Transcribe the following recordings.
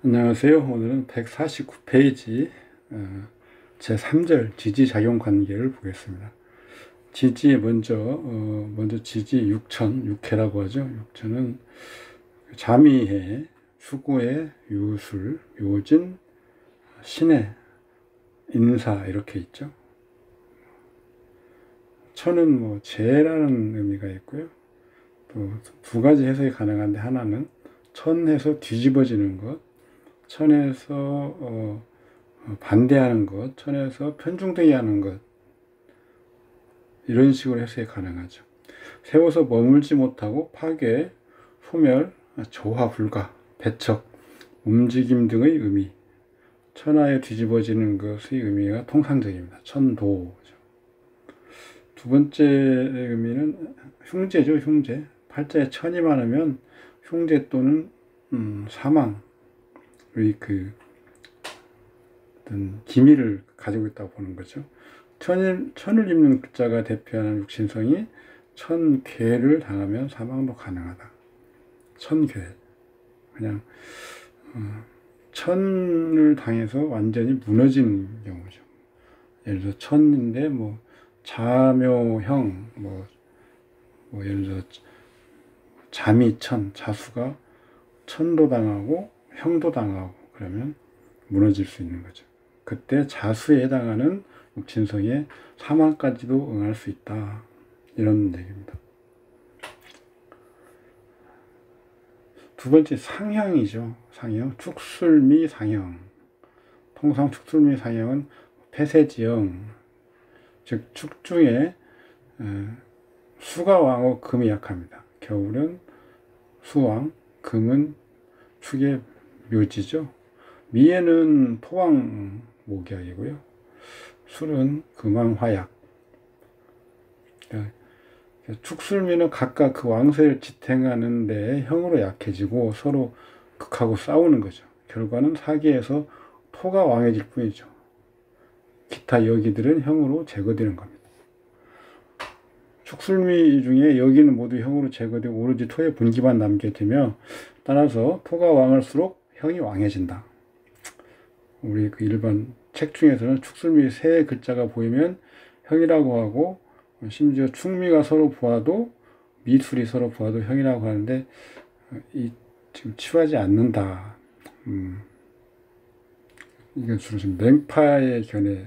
안녕하세요. 오늘은 149페이지 제3절 지지작용관계를 보겠습니다. 지지에 먼저 지지 육천, 육해라고 하죠. 육천은 자미해, 수고해, 유술, 요진, 신해, 인사 이렇게 있죠. 천은 재라는 의미가 있고요. 또 두 가지 해석이 가능한데 하나는 천해서 뒤집어지는 것, 천에서 반대하는 것, 천에서 편중되게 하는 것, 이런 식으로 해석이 가능하죠. 세워서 머물지 못하고 파괴, 소멸, 조화 불가, 배척, 움직임 등의 의미, 천하에 뒤집어지는 것의 의미가 통상적입니다. 천도죠. 두 번째 의미는 흉제죠. 흉제. 팔자에 천이 많으면 흉제 또는 사망의 어떤 기미를 가지고 있다고 보는 거죠. 천을 입는 글자가 대표하는 육신성이 천괴를 당하면 사망도 가능하다. 천괴. 그냥 천을 당해서 완전히 무너진 경우죠. 예를 들어 천인데 자묘형 예를 들어 자미천, 자수가 천도 당하고 형도 당하고 그러면 무너질 수 있는 거죠. 그때 자수에 해당하는 육친성에 사망까지도 응할 수 있다. 이런 얘기입니다. 두 번째 상형이죠. 상형. 축술미 상형. 통상 축술미 상형은 폐쇄지형, 즉 축중에 수가 왕하고 금이 약합니다. 겨울은 수왕, 금은 축의 묘지죠. 미에는 토왕 목약이고요. 술은 금왕화약. 축술미는 각각 그 왕세를 지탱하는 데 형으로 약해지고 서로 극하고 싸우는 거죠. 결과는 사기에서 토가 왕해질 뿐이죠. 기타 여기들은 형으로 제거되는 겁니다. 축술미 중에 여기는 모두 형으로 제거되고 오로지 토의 분기만 남게 되며 따라서 토가 왕할수록 형이 왕해진다. 우리 그 일반 책 중에서는 축술미 세 글자가 보이면 형이라고 하고 심지어 축미가 서로 보아도 미술이 서로 보아도 형이라고 하는데 지금 취하지 않는다. 이건 주로 지금 맹파의 견해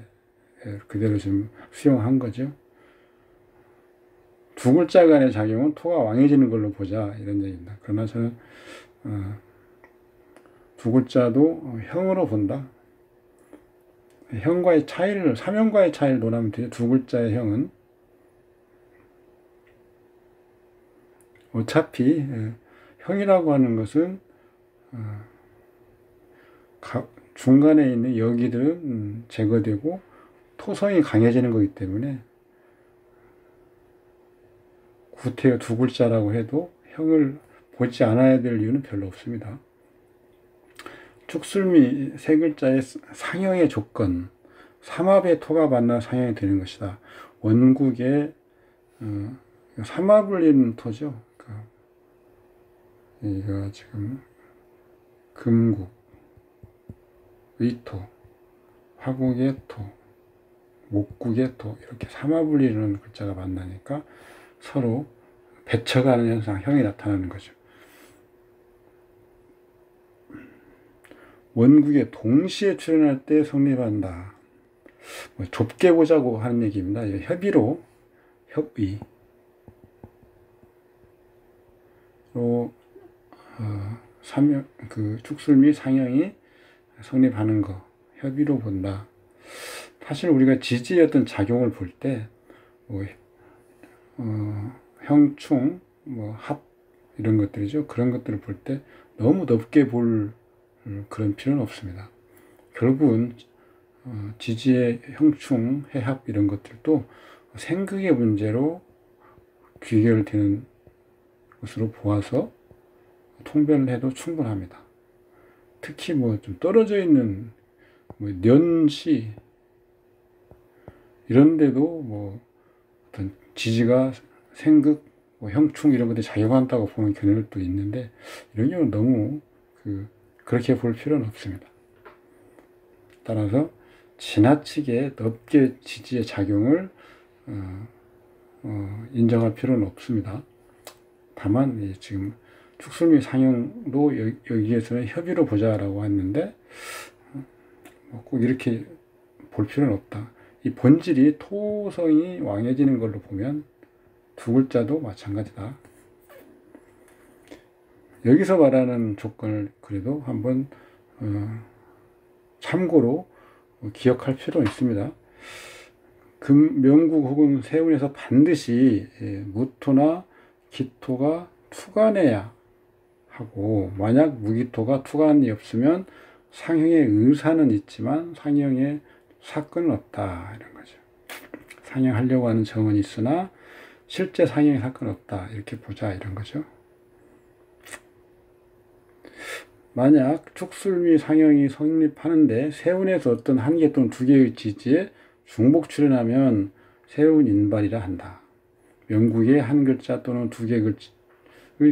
그대로 지금 수용한 거죠. 두 글자 간의 작용은 토가 왕해지는 걸로 보자 이런 얘기입니다. 그러나 저는 두 글자도 형으로 본다. 형과의 차이를, 삼형과의 차이를 논하면 되죠. 두 글자의 형은 어차피 형이라고 하는 것은 중간에 있는 여기들은 제거되고 토성이 강해지는 거기 때문에 구태여 두 글자라고 해도 형을 보지 않아야 될 이유는 별로 없습니다. 축술미 세 글자의 상형의 조건, 삼합의 토가 만나 상형이 되는 것이다. 원국의 삼합을 이루는 토죠. 여기가 지금 금국, 의토, 화국의 토, 목국의 토 이렇게 삼합을 이루는 글자가 만나니까 서로 배쳐가는 현상, 형이 나타나는 거죠. 원국에 동시에 출현할 때 성립한다. 좁게 보자고 하는 얘기입니다. 협의로, 협의. 축술미 상형이 성립하는 거, 협의로 본다. 사실 우리가 지지의 어떤 작용을 볼 때, 형충, 합, 이런 것들이죠. 그런 것들을 볼 때 너무 넓게 볼 그런 필요는 없습니다. 결국은 지지의 형충, 해합 이런 것들도 생극의 문제로 귀결되는 것으로 보아서 통변을 해도 충분합니다. 특히 좀 떨어져 있는 년시 이런 데도 어떤 지지가 생극, 형충 이런 것들이 작용한다고 보는 견해도 있는데 이런 경우는 너무 그렇게 볼 필요는 없습니다. 따라서 지나치게 넓게 지지의 작용을 인정할 필요는 없습니다. 다만 지금 축술 및 상형도 여기에서는 협의로 보자라고 했는데 꼭 이렇게 볼 필요는 없다. 이 본질이 토성이 왕해지는 걸로 보면 두 글자도 마찬가지다. 여기서 말하는 조건을 그래도 한번 참고로 기억할 필요는 있습니다. 명국 혹은 세운에서 반드시 무토나 기토가 투간해야 하고, 만약 무기토가 투간이 없으면 상형의 의사는 있지만 상형의 사건은 없다, 이런 거죠. 상형하려고 하는 정은 있으나 실제 상형의 사건은 없다, 이렇게 보자, 이런 거죠. 만약 축술 및 상형이 성립하는데 세운에서 어떤 한 개 또는 두 개의 지지에 중복 출현하면 세운 인발이라 한다. 명국의 한 글자 또는 두 개의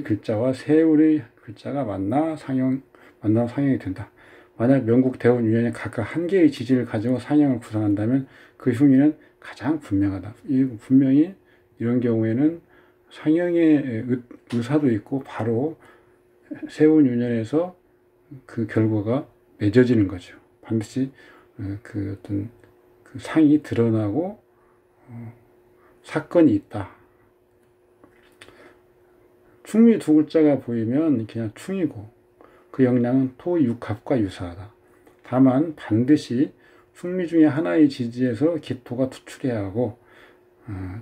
글자와 세운의 글자가 만나 상형이 된다. 만약 명국 대운 유년이 각각 한 개의 지지를 가지고 상형을 구성한다면 그 흉의는 가장 분명하다. 분명히 이런 경우에는 상형의 의사도 있고 바로 세운 유년에서 그 결과가 맺어지는 거죠. 반드시 그 어떤 그 상이 드러나고 사건이 있다. 충미 두 글자가 보이면 그냥 충이고 그 영향은 토, 육합과 유사하다. 다만 반드시 충미 중에 하나의 지지에서 기토가 투출해야 하고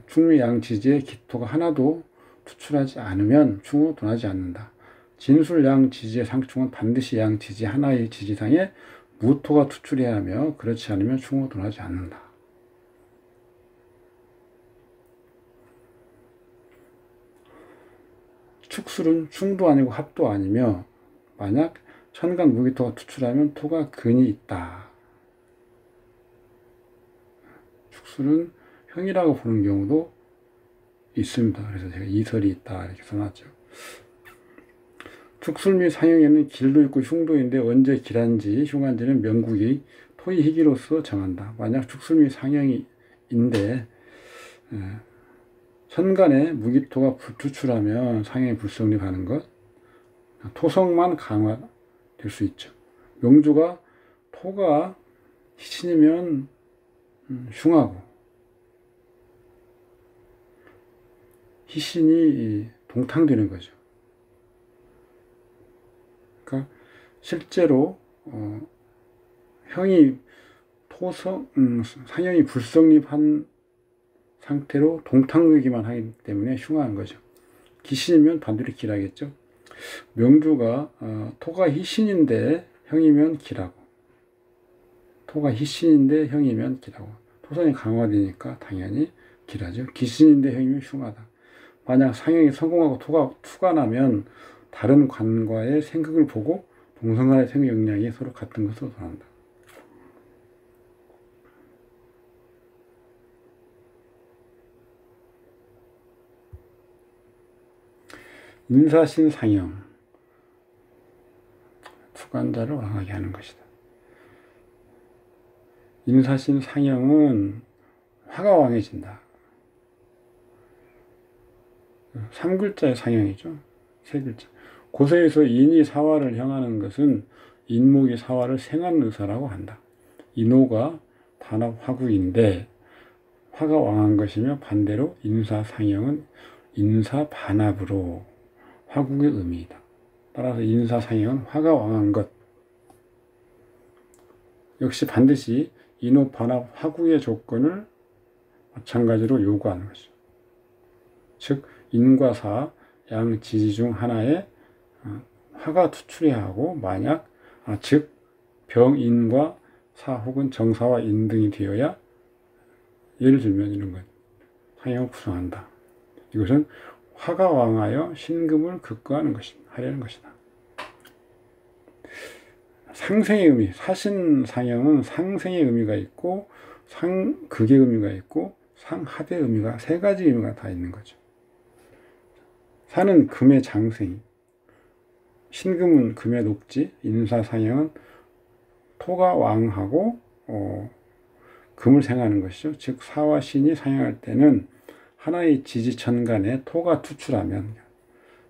충미 양 지지에 기토가 하나도 투출하지 않으면 충으로 돈하지 않는다. 진술 양 지지의 상충은 반드시 양 지지 하나의 지지상에 무토가 투출해야 하며 그렇지 않으면 충으로 돈하지 않는다. 축술은 충도 아니고 합도 아니며 만약 천간 무기토가 투출하면 토가 근이 있다. 축술은 형이라고 보는 경우도 있습니다. 그래서 제가 이설이 있다 이렇게 써놨죠. 축술 및 상형에는 길도 있고 흉도 있는데 언제 길한지 흉한지는 명국이 토의 희기로서 정한다. 만약 축술 및 상형인데 천간에 무기토가 투출하면 상형이 불성립하는 것, 토성만 강화될 수 있죠. 명주가 토가 희신이면 흉하고 희신이 동탕되는 거죠. 그러니까 실제로 형이 상형이 불성립한 상태로 동탕되기만 하기 때문에 흉한 거죠. 기신이면 반대로 길하겠죠. 명주가 토가 희신인데 형이면 길하고 토가 희신인데 형이면 길하고 토성이 강화되니까 당연히 길하죠. 기신인데 형이면 흉하다. 만약 상형이 성공하고 토가 투간하면 다른 관과의 생극을 보고 동성간의 생극 역량이 서로 같은 것으로 변한다. 인사신 상형, 투간자를 왕하게 하는 것이다. 인사신 상형은 화가 왕해진다. 3글자의 상형이죠. 3글자. 고서에서 인이 사화를 향하는 것은 인목이 사화를 생하는 의사라고 한다. 인호가 단합 화국인데 화가 왕한 것이며 반대로 인사 상형은 인사 반합으로 화국의 의미이다. 따라서 인사 상형은 화가 왕한 것. 역시 반드시 인호 반합 화국의 조건을 마찬가지로 요구하는 것이죠. 즉 인과 사, 양 지지 중 하나에 화가 투출해야 하고 만약 즉 병인과 사 혹은 정사와 인 등이 되어야 예를 들면 이런 것 상형을 구성한다. 이것은 화가 왕하여 신금을 극구하는 것입니다. 하려는 것이다. 상생의 의미, 사신 상형은 상생의 의미가 있고 상극의 의미가 있고 상합의 의미가 세 가지 의미가 다 있는 거죠. 사는 금의 장생, 신금은 금의 녹지, 인사상형은 토가 왕하고 금을 생하는 것이죠. 즉 사와 신이 상행할 때는 하나의 지지천간에 토가 투출하면,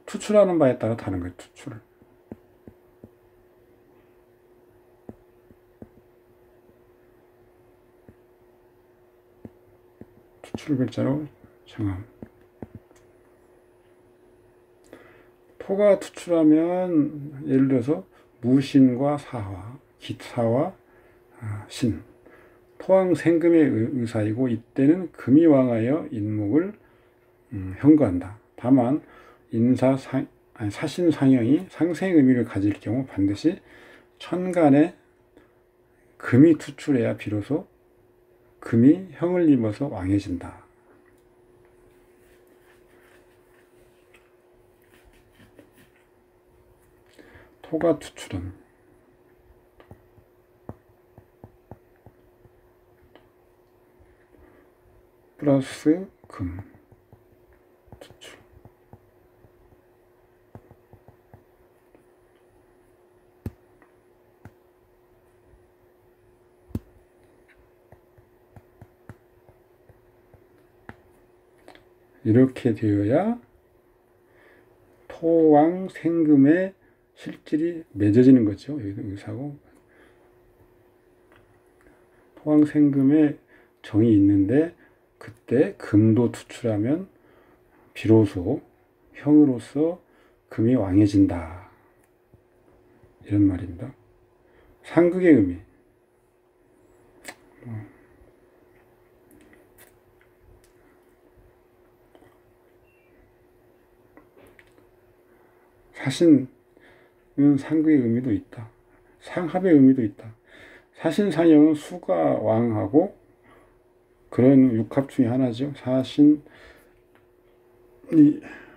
투출하는 바에 따라 다른 거예요. 투출 글자로 정함. 토가 투출하면 예를 들어서 무신과 사화, 기사와 신, 토왕생금의 의사이고 이때는 금이 왕하여 인목을 현거한다. 다만 사신상형이 상생 의미를 가질 경우 반드시 천간에 금이 투출해야 비로소 금이 형을 입어서 왕해진다. 토가 투출은 플러스 금 투출. 이렇게 되어야 토왕 생금의 실질이 맺어지는 거죠. 여기서 의사고 토왕 생금의 정이 있는데 그때 금도 투출하면 비로소 형으로서 금이 왕해진다. 이런 말입니다. 상극의 의미. 사신은 상극의 의미도 있다. 상합의 의미도 있다. 사신상형은 수가 왕하고 그런 육합 중에 하나죠.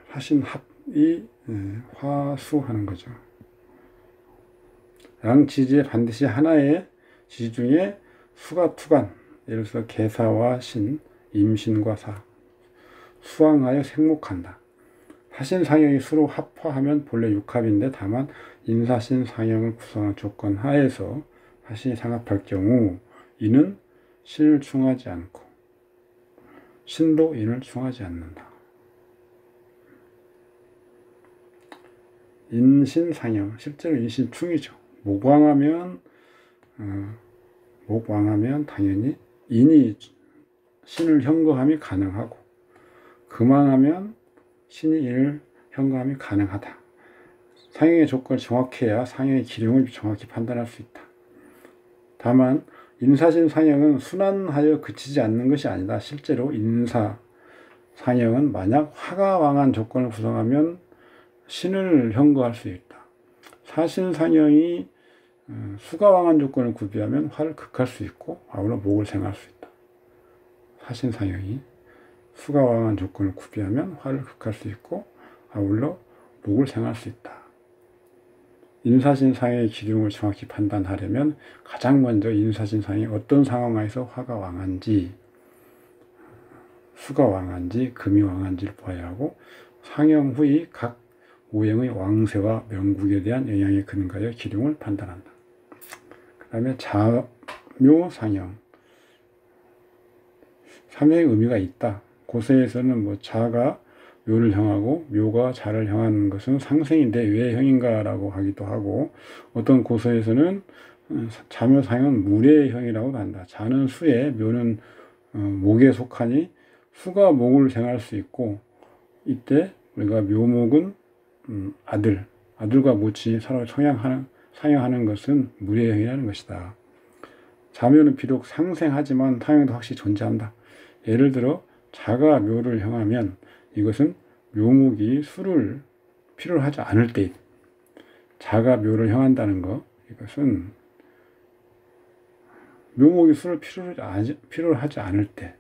사신합이 화수하는 거죠. 양지지에 반드시 하나의 지지 중에 수가 투간, 예를 들어서 계사와 신, 임신과 사, 수왕하여 생목한다. 사신상형이 수로 합화하면 본래 육합인데 다만 인사신상형을 구성한 조건 하에서 사신이 상합할 경우 이는 신을 충하지 않고 신도 인을 충하지 않는다. 인신상형, 실제로 인신충이죠. 목왕하면 당연히 인이 신을 현거함이 가능하고 금왕하면 신이 인을 현거함이 가능하다. 상형의 조건을 정확해야 상형의 기륭을 정확히 판단할 수 있다. 다만 인사신 상형은 순환하여 그치지 않는 것이 아니다. 실제로 인사 상형은 만약 화가 왕한 조건을 구성하면 신을 현거할 수 있다. 사신 상형이 수가 왕한 조건을 구비하면 화를 극할 수 있고 아울러 목을 생할 수 있다. 사신 상형이 수가 왕한 조건을 구비하면 화를 극할 수 있고 아울러 목을 생할 수 있다. 인사신상의 기둥을 정확히 판단하려면 가장 먼저 인사신상이 어떤 상황에서 화가 왕한지, 수가 왕한지, 금이 왕한지를 봐야 하고 상형 후의 각 오행의 왕세와 명국에 대한 영향에 근거하여 기둥을 판단한다. 그 다음에 자묘상형, 삼형의 의미가 있다. 고서에서는 뭐 자가 묘를 형하고 묘가 자를 형하는 것은 상생인데 왜 형인가 라고 하기도 하고, 어떤 고서에서는 자묘상은 물의 형이라고도 한다. 자는 수에 묘는 목에 속하니 수가 목을 생할 수 있고, 이때 우리가 묘목은 아들과 모친이 서로 상형하는 것은 물의 형이라는 것이다. 자묘는 비록 상생하지만 상형도 확실히 존재한다. 예를 들어 자가 묘를 형하면 이것은 묘목이 수를 필요로 하지 않을 때, 자가 묘를 형한다는 것, 이것은 묘목이 수를 필요로 하지 않을 때,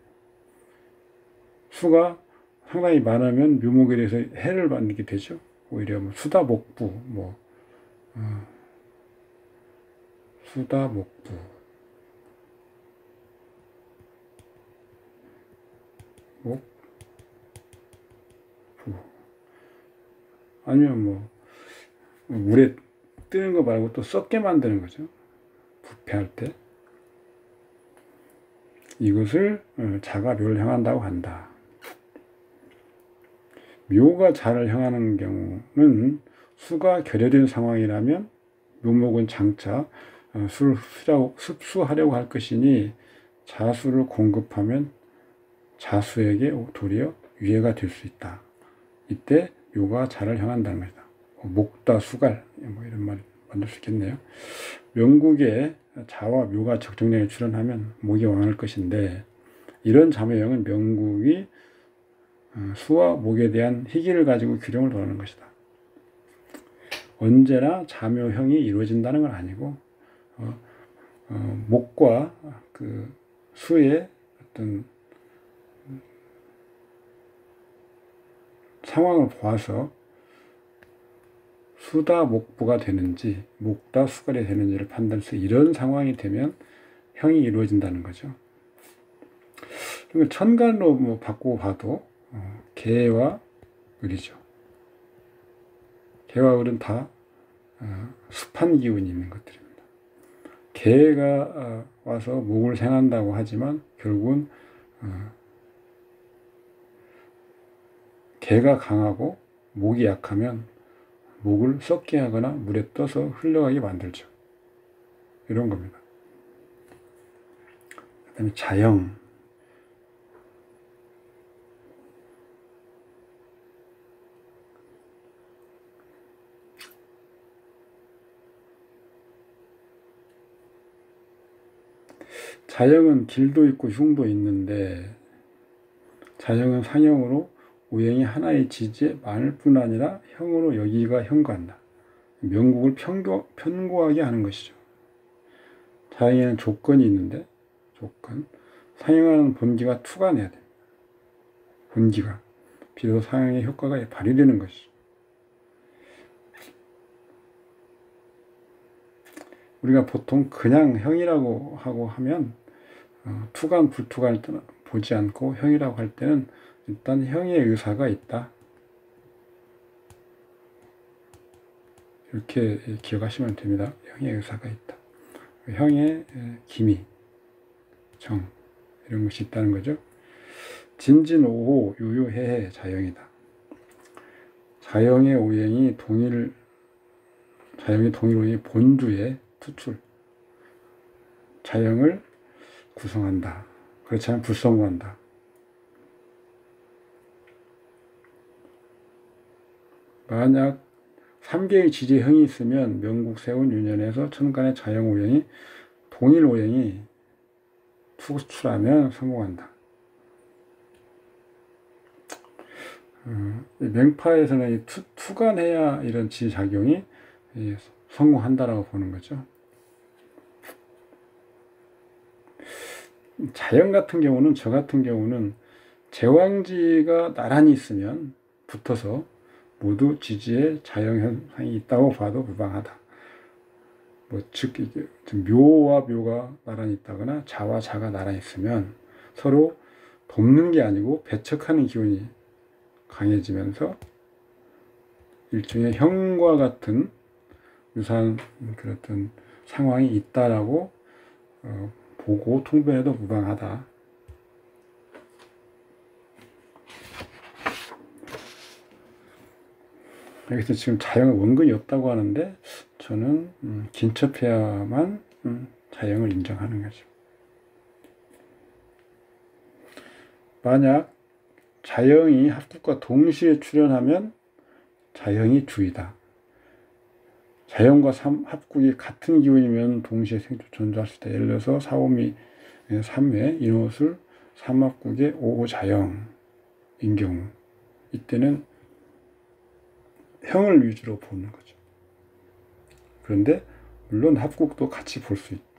수가 상당히 많으면 묘목에 대해서 해를 받게 되죠. 오히려 뭐 수다목부, 수다목부, 아니면 물에 뜨는 거 말고 또 썩게 만드는 거죠. 부패할 때. 이것을 자가 묘를 향한다고 한다. 묘가 자를 향하는 경우는 수가 결여된 상황이라면 묘목은 장차 수를 흡수하려고 할 것이니 자수를 공급하면 자수에게 도리어 유해가 될 수 있다. 이때 묘가 자를 향한다는 것이다. 목다 수갈 뭐 이런 말 만들 수 있겠네요. 명국에 자와 묘가 적정량에 출현하면 목이 왕할 것인데 이런 자묘형은 명국이 수와 목에 대한 희기를 가지고 규령을 더하는 것이다. 언제나 자묘형이 이루어진다는 건 아니고 목과 그 수의 어떤 상황을 보아서 수다 목부가 되는지 목다 수갈이 되는지를 판단해서 이런 상황이 되면 형이 이루어진다는 거죠. 천간으로 뭐 바꾸고 봐도 개와 을이죠. 개와 을은 다 습한 기운이 있는 것들입니다. 개가 와서 목을 생한다고 하지만 결국은 개가 강하고 목이 약하면 목을 썩게 하거나 물에 떠서 흘러가게 만들죠. 이런 겁니다. 그 다음에 자형. 자형은 길도 있고 흉도 있는데 자형은 상형으로 오행이 하나의 지지에 많을 뿐 아니라 형으로 여기가 현관다. 명국을 편고하게 하는 것이죠. 자형에는 조건이 있는데 조건. 상형하는 본기가 투관해야 됩니다. 본기가. 비로소 상형의 효과가 발휘되는 것이죠. 우리가 보통 그냥 형이라고 하고 하면 투관, 불투관을 보지 않고 형이라고 할 때는 일단 형의 의사가 있다. 이렇게 기억하시면 됩니다. 형의 의사가 있다. 형의 기미, 정 이런 것이 있다는 거죠. 진진, 오호, 유유, 해해 자형이다. 자형의 오행이 동일 오행이 본주의 투출, 자형을 구성한다. 그렇지 않으면 불성구한다. 만약 3개의 지지형이 있으면 명국 세운 유년에서 천간의 자형 오행이 동일 오행이 투출하면 성공한다. 맹파에서는 이 투간해야 이런 지작용이 성공한다라고 보는 거죠. 자형 같은 경우는 저 같은 경우는 제왕지가 나란히 있으면 붙어서 모두 지지에 자형 현상이 있다고 봐도 무방하다. 즉 이게 묘와 묘가 나란히 있다거나 자와 자가 나란히 있으면 서로 돕는 게 아니고 배척하는 기운이 강해지면서 일종의 형과 같은 유사한 그런 상황이 있다라고 보고 통변해도 무방하다. 여기서 지금 자형은 원근이 없다고 하는데 저는 긴첩해야만 자형을 인정하는 거죠. 만약 자형이 합국과 동시에 출현하면 자형이 주이다. 자형과 합국이 같은 기운이면 동시에 존재할 수 있다. 예를 들어서 사오미 3회 인호술 3합국의 5호 자형인 경우 이때는 형을 위주로 보는 거죠. 그런데 물론 합국도 같이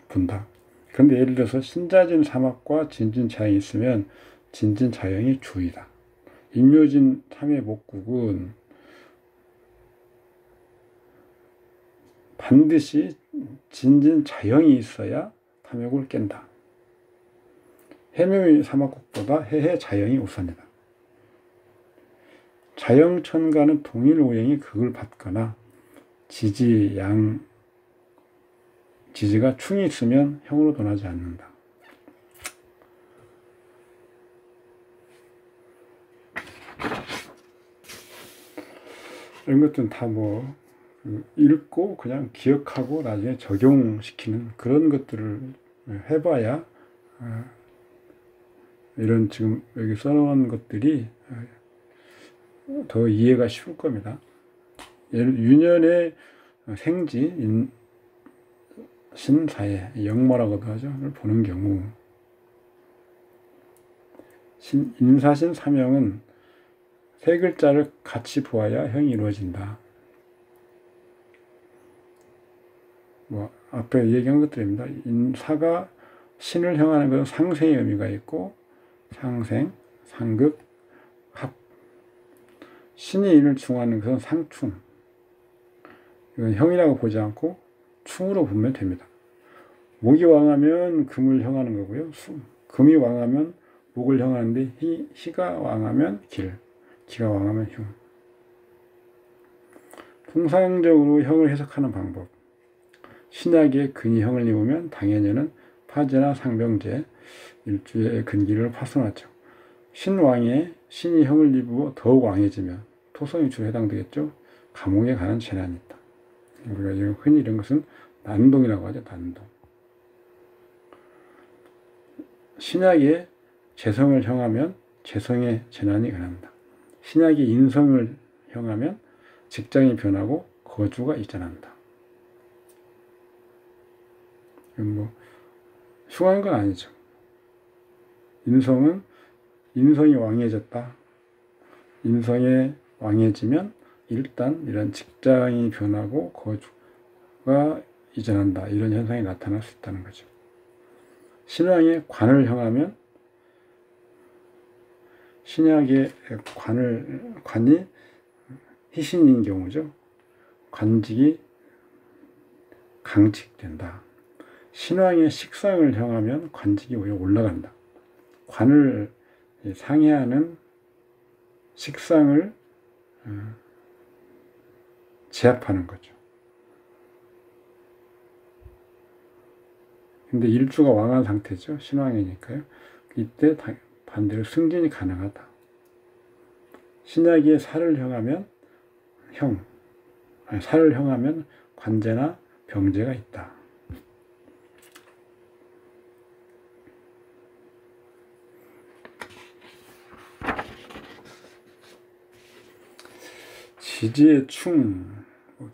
본다. 그런데 예를 들어서 신자진 3합과 진진 자형이 있으면 진진 자형이 주이다. 인묘진 3회 목국은 반드시 진진 자형이 있어야 탐욕을 깬다. 해묘의 3합국보다 해해 자형이 우선이다. 자형 천간은 동일 오행이 극을 받거나 지지가 충이 있으면 형으로 변하지 않는다. 이런 것들은 다 읽고 그냥 기억하고 나중에 적용시키는 그런 것들을 해봐야 이런 지금 여기 써놓은 것들이 더 이해가 쉬울 겁니다. 유년의 생지 신사에 영모라고도 하죠.를 보는 경우 인사신 사명은 세 글자를 같이 보아야 형이 이루어진다. 앞에 얘기한 것들입니다. 인사가 신을 형하는 것은 상생의 의미가 있고 상생, 상극, 합. 신이 인을 충하는 것은 상충. 이건 형이라고 보지 않고 충으로 보면 됩니다. 목이 왕하면 금을 형하는 거고요. 금이 왕하면 목을 형하는데 희가 왕하면 기가 왕하면 형. 통상적으로 형을 해석하는 방법. 신약의 근이 형을 입으면 당연히는 파제나 상병제, 일주의 근기를 파손하죠. 신이 형을 입고 더욱 왕해지면 토성이 주로 해당되겠죠. 감옥에 가는 재난이 있다. 우리가 흔히 이런 것은 난동이라고 하죠. 난동. 신약의 재성을 형하면 재성의 재난이 일어난다. 신약의 인성을 형하면 직장이 변하고 거주가 이전한다. 흉한 건 아니죠. 인성이 왕해졌다. 인성이 왕해지면 일단 이런 직장이 변하고 거주가 이전한다. 이런 현상이 나타날 수 있다는 거죠. 신앙의 관을 형하면 신약의 관이 희신인 경우죠. 관직이 강직된다. 신왕의 식상을 형하면 관직이 오히려 올라간다. 관을 상회하는 식상을 제압하는 거죠. 근데 일주가 왕한 상태죠. 신왕이니까요. 이때 반대로 승진이 가능하다. 신약의 살을 형하면 살을 형하면 관제나 병제가 있다. 지지의 충,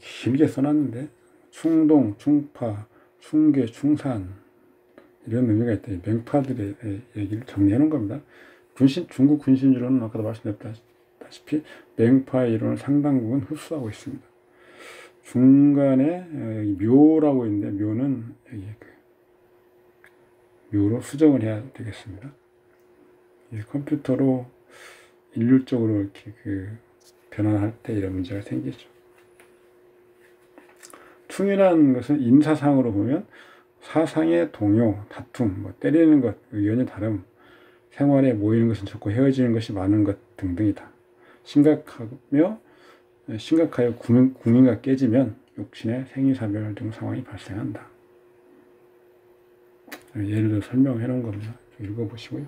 길게 써놨는데 충동, 충파, 충계, 충산 이런 의미가 있다. 맹파들의 얘기를 정리해 놓은 겁니다. 중국 군신주로는 아까도 말씀드렸다시피 맹파의 이론을 상당 부분 흡수하고 있습니다. 중간에 묘라고 있는데 묘는 여기 묘로 수정을 해야 되겠습니다. 컴퓨터로 일률적으로 이렇게 변환할 때 이런 문제가 생기죠. 충이라는 것은 인사상으로 보면 사상의 동요, 다툼, 때리는 것, 의견의 다름, 생활에 모이는 것은 적고 헤어지는 것이 많은 것 등등이다. 심각하여 궁의가 깨지면 육신의 생이사별 등 상황이 발생한다. 예를 들어 설명해 놓은 겁니다. 읽어보시고요.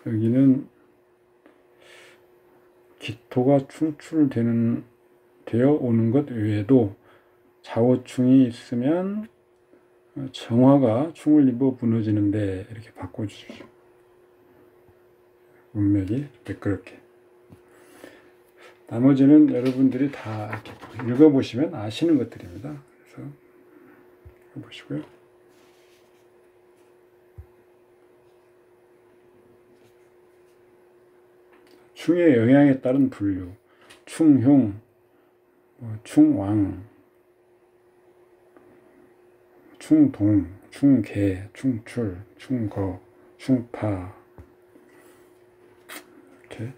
여기는 기토가 충출되어 오는 것 외에도 좌우충이 있으면 정화가 충을 입어 무너지는데 이렇게 바꿔주십시오. 문맥이 매끄럽게. 나머지는 여러분들이 다 이렇게 읽어보시면 아시는 것들입니다. 그래서 읽어보시고요. 충의 영향에 따른 분류, 충흉, 충왕, 충동, 충계, 충출, 충거, 충파 이렇게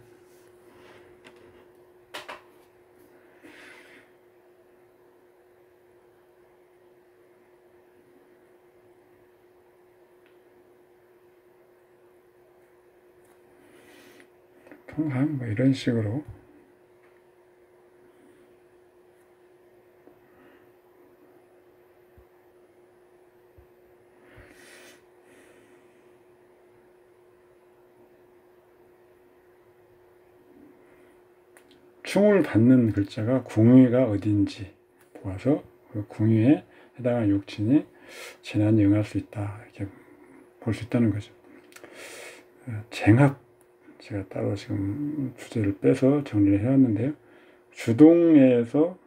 항상 뭐 이런 식으로 충을 받는 글자가 궁의가 어딘지 보아서 그 궁의에 해당하는 욕진이 재난이 응할 수 있다, 이렇게 볼 수 있다는 거죠. 쟁합, 제가 따로 지금 주제를 빼서 정리를 해왔는데요. 주동에서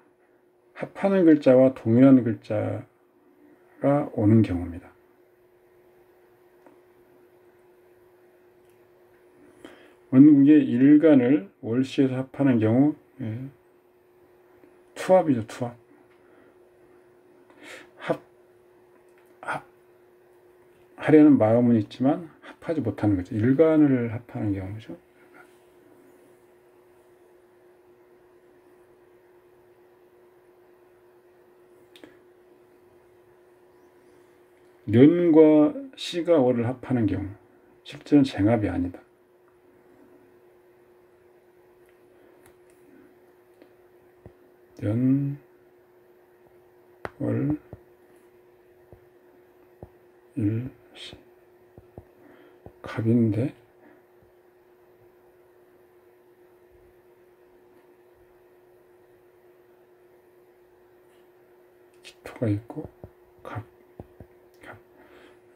합하는 글자와 동일한 글자가 오는 경우입니다. 원국의 일간을 월시에서 합하는 경우, 투합이죠, 투합. 하려는 마음은 있지만 합하지 못하는 거죠. 일간을 합하는 경우죠. 년과 시가 월을 합하는 경우, 실제는 쟁합이 아니다. 년, 월, 일, 시. 갑인데 기토가 있고 갑.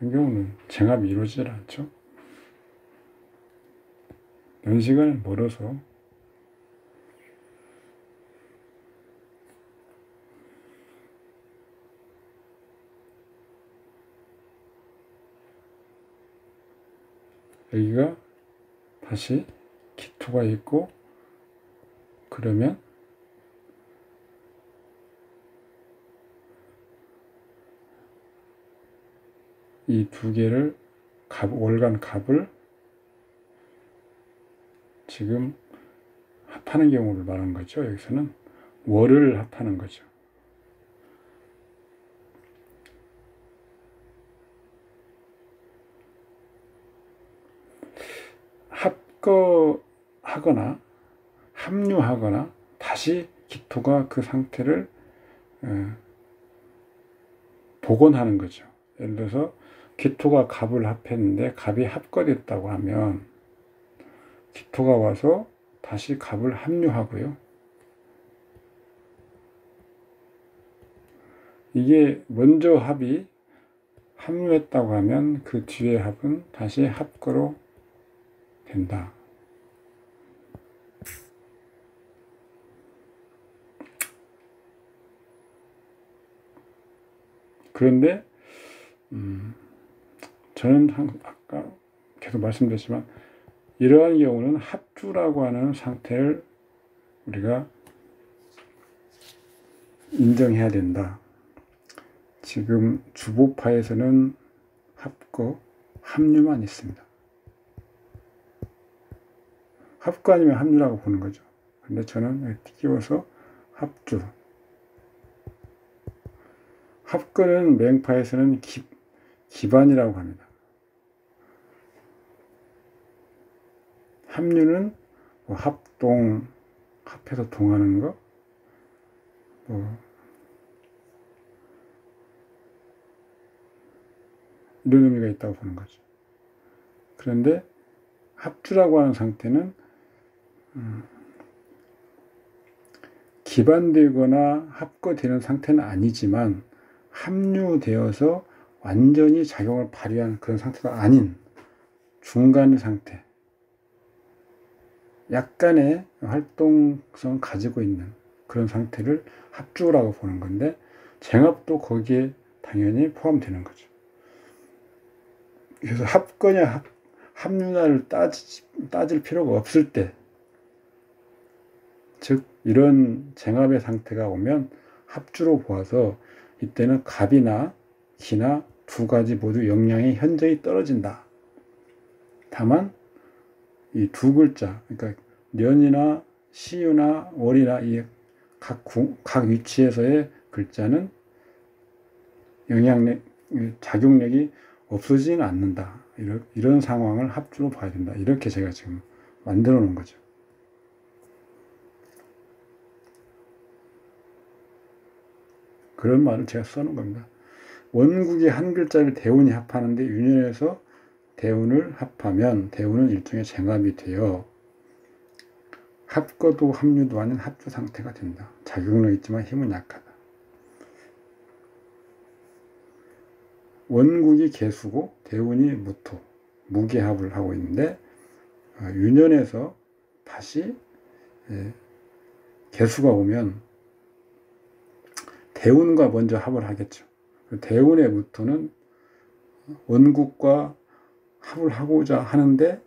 이런 경우는 쟁합이 이루어지질 않죠. 연시간이 멀어서 여기가 다시 기토가 있고, 그러면 이 두 개를 월간 갑을 지금 합하는 경우를 말하는 거죠. 여기서는 월을 합하는 거죠. 합거하거나 합류하거나 다시 기토가 그 상태를 복원하는 거죠. 예를 들어서 기토가 갑을 합했는데 갑이 합거됐다고 하면 기토가 와서 다시 갑을 합류하고요. 이게 먼저 합이 합류했다고 하면 그 뒤에 합은 다시 합거로 된다. 그런데 저는 아까 계속 말씀드렸지만 이러한 경우는 합주라고 하는 상태를 우리가 인정해야 된다. 지금 주보파에서는 합거, 합류만 있습니다. 합거 아니면 합류라고 보는 거죠. 근데 저는 띄워서 합주. 합거는 맹파에서는 기반이라고 합니다. 합류는 뭐 합동, 합해서 동하는 거, 이런 의미가 있다고 보는 거죠. 그런데 합주라고 하는 상태는 기반되거나 합거되는 상태는 아니지만 합류되어서 완전히 작용을 발휘하는 그런 상태가 아닌 중간의 상태, 약간의 활동성 가지고 있는 그런 상태를 합주라고 보는 건데, 쟁합도 거기에 당연히 포함되는 거죠. 그래서 합거냐 합류냐를 따질 필요가 없을 때, 즉 이런 쟁합의 상태가 오면 합주로 보아서 이때는 갑이나 기나 두 가지 모두 영향이 현저히 떨어진다. 다만 이 두 글자, 그러니까 년이나 시유나 월이나 이 각 위치에서의 글자는 영향력, 작용력이 없어지지는 않는다. 이런 상황을 합주로 봐야 된다. 이렇게 제가 지금 만들어 놓은 거죠. 그런 말을 제가 써놓은 겁니다. 원국의 한 글자를 대운이 합하는데 윤연에서 대운을 합하면 대운은 일종의 쟁합이 되어 합거도 합류도 아닌 합주 상태가 된다. 작용력 있지만 힘은 약하다. 원국이 개수고 대운이 무토, 무게합을 하고 있는데 윤연에서 다시 개수가 오면 대운과 먼저 합을 하겠죠. 대운의 무토는 원국과 합을 하고자 하는데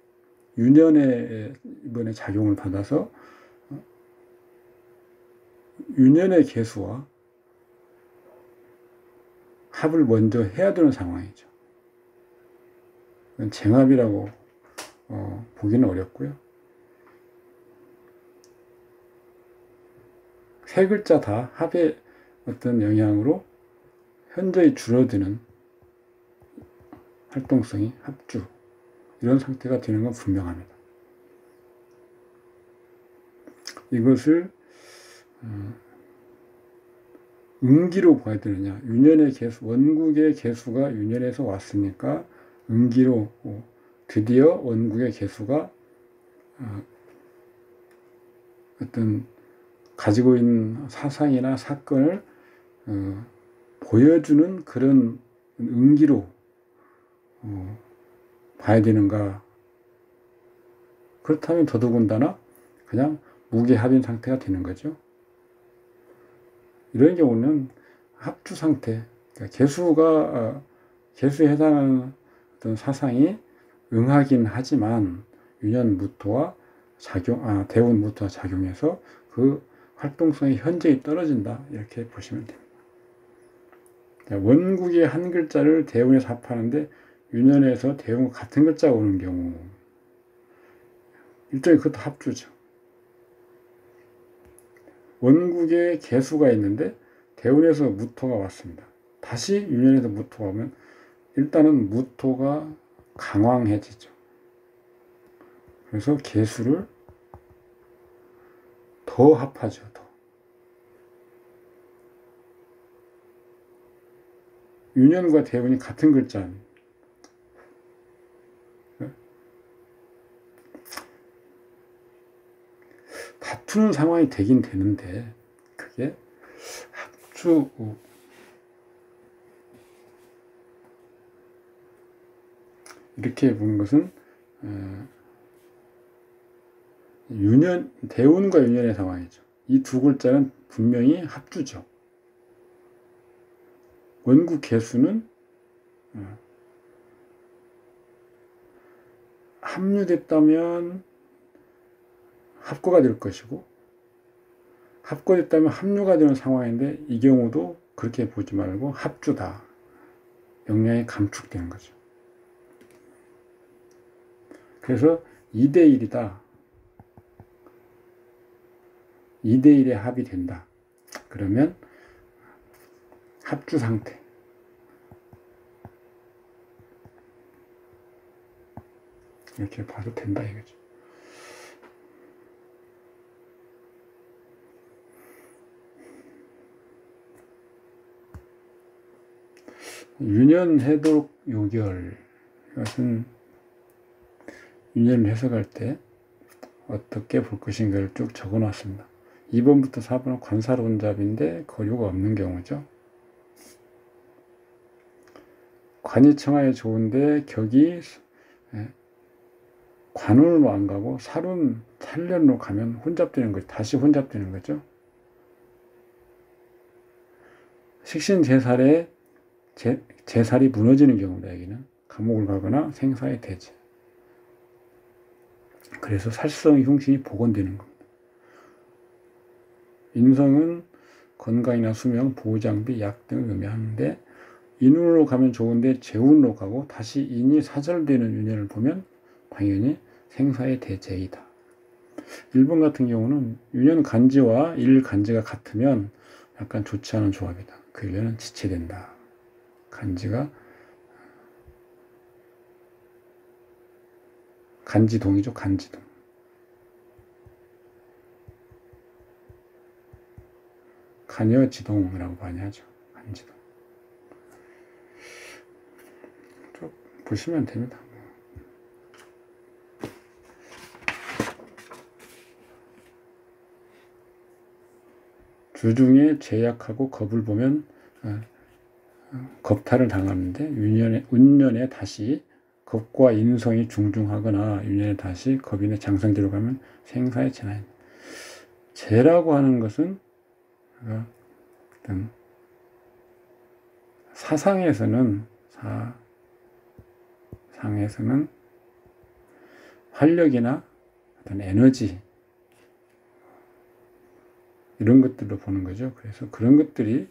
윤연의 이번에 작용을 받아서 윤연의 개수와 합을 먼저 해야 되는 상황이죠. 쟁합이라고 보기는 어렵고요. 세 글자 다 합의 어떤 영향으로 현저히 줄어드는 활동성이 합주 이런 상태가 되는 건 분명합니다. 이것을 음기로 봐야 되느냐. 윤연의 개수, 원국의 개수가 윤연에서 왔으니까 음기로 드디어 원국의 개수가 어떤 가지고 있는 사상이나 사건을 보여주는 그런 음기로 봐야 되는가. 그렇다면 더더군다나 그냥 무게합인 상태가 되는 거죠. 이런 경우는 합주 상태, 그러니까 개수에 해당하는 어떤 사상이 응하긴 하지만 윤연 무토와 대운 무토와 작용해서 그 활동성이 현저히 떨어진다. 이렇게 보시면 됩니다. 원국의 한 글자를 대운에서 합하는데 윤연에서 대운과 같은 글자가 오는 경우 일종의 그것도 합주죠. 원국에 개수가 있는데 대운에서 무토가 왔습니다. 다시 윤연에서 무토가 오면 일단은 무토가 강황해지죠. 그래서 개수를 더 합하죠. 더. 윤연과 대운이 같은 글자입니다. 다투는 상황이 되긴 되는데 그게 합주 이렇게 보는 것은 대운과 윤연의 상황이죠. 이 두 글자는 분명히 합주죠. 원국 개수는 합류됐다면 합거가 될 것이고 합거됐다면 합류가 되는 상황인데 이 경우도 그렇게 보지 말고 합주다. 역량이 감축되는 거죠. 그래서 2대1이다. 2대1의 합이 된다. 그러면 합주 상태. 이렇게 봐도 된다 이거죠. 윤연해독 요결. 이것은 윤연을 해석할 때 어떻게 볼 것인가를 쭉 적어 놨습니다. 2번부터 4번은 관사론잡인데 거류가 없는 경우죠. 관이 청하에 좋은데 격이 관운으로 안 가고 살련으로 가면 혼잡되는 거죠. 다시 혼잡되는 거죠. 식신제살에 제살이 무너지는 경우다. 여기는 감옥을 가거나 생사의 대제. 그래서 살성 흉신이 복원되는 겁니다. 인성은 건강이나 수명, 보호장비, 약 등을 의미하는데 인운으로 가면 좋은데 재운으로 가고 다시 인이 사절되는 윤연을 보면 당연히 생사의 대제이다. 1번 같은 경우는 윤연 간지와 일 간지가 같으면 약간 좋지 않은 조합이다. 그 일련은 지체된다. 간지가 간지동이죠. 간지동. 간여지동이라고 많이 하죠. 반지도. 쭉 보시면 됩니다. 주중에 제약하고 겁을 보면 겁탈을 당하는데 운년에 다시 겁과 인성이 중중하거나 운년에 다시 겁인의 장성기로 가면 생사의 재난입니다. 재라고 하는 것은 어떤 사상에서는 활력이나 어떤 에너지 이런 것들로 보는 거죠. 그래서 그런 것들이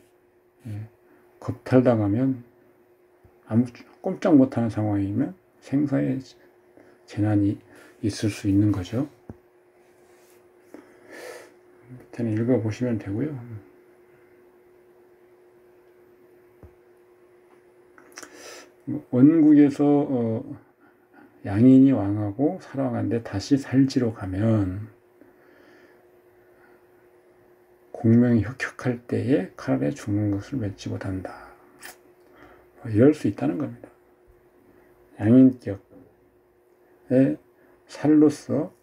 겁탈당하면 아무 꼼짝 못하는 상황이면 생사의 재난이 있을 수 있는 거죠. 밑에는 읽어보시면 되고요. 원국에서 양인이 왕하고 살아가는데 다시 살지로 가면 공명이 혁혁할 때에 칼에 죽는 것을 맺지 못한다. 이럴 수 있다는 겁니다. 양인격의 살로서